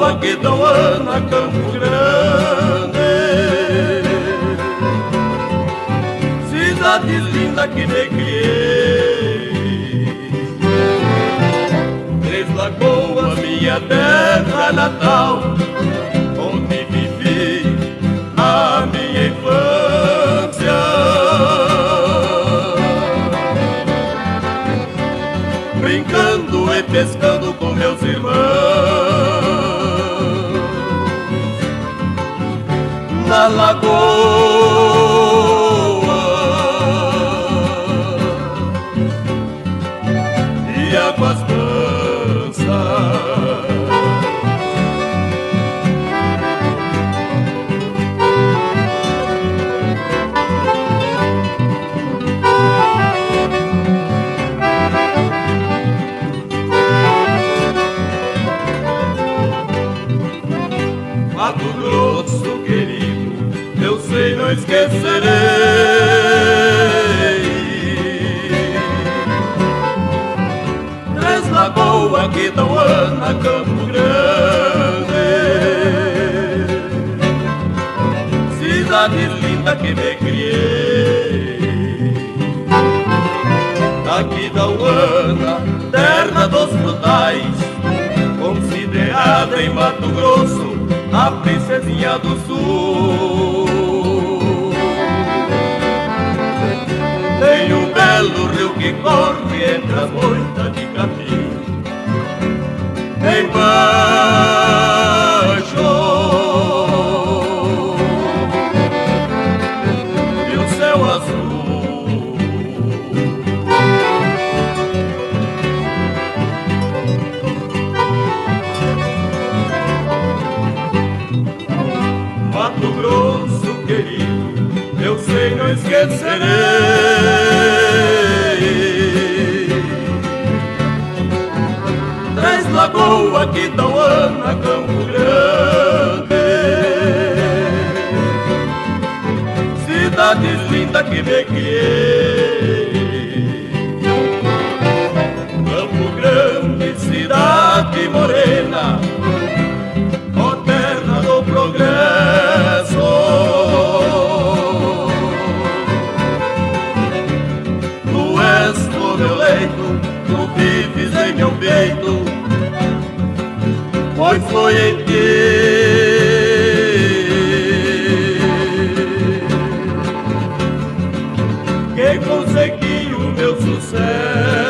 Lagoa, Quitauana, Campo Grande, cidade linda que me criei. Três Lagoas, minha terra natal, onde vivi a minha infância. Brincando e pescando com meus irmãos na lagoa, e águas mansas. Mato Grosso querido, eu sei, não esquecerei. Três Lagoas, Quitauana, Campo Grande, cidade linda que me criei. A Quitauana, terra dos frutais, considerada em Mato Grosso a princesinha do sul. Tem um belo rio que corre entre as moitas de capim, embaixo, e o céu azul. Mato Grosso querido, eu sei, não esquecerei. Três Lagoas, Quitauana, Campo Grande, cidade linda que me criei. Campo Grande, cidade morena, ó terra do progresso. Tu és o meu leito, tu vives em meu peito, pois foi em ti que consegui o meu sucesso.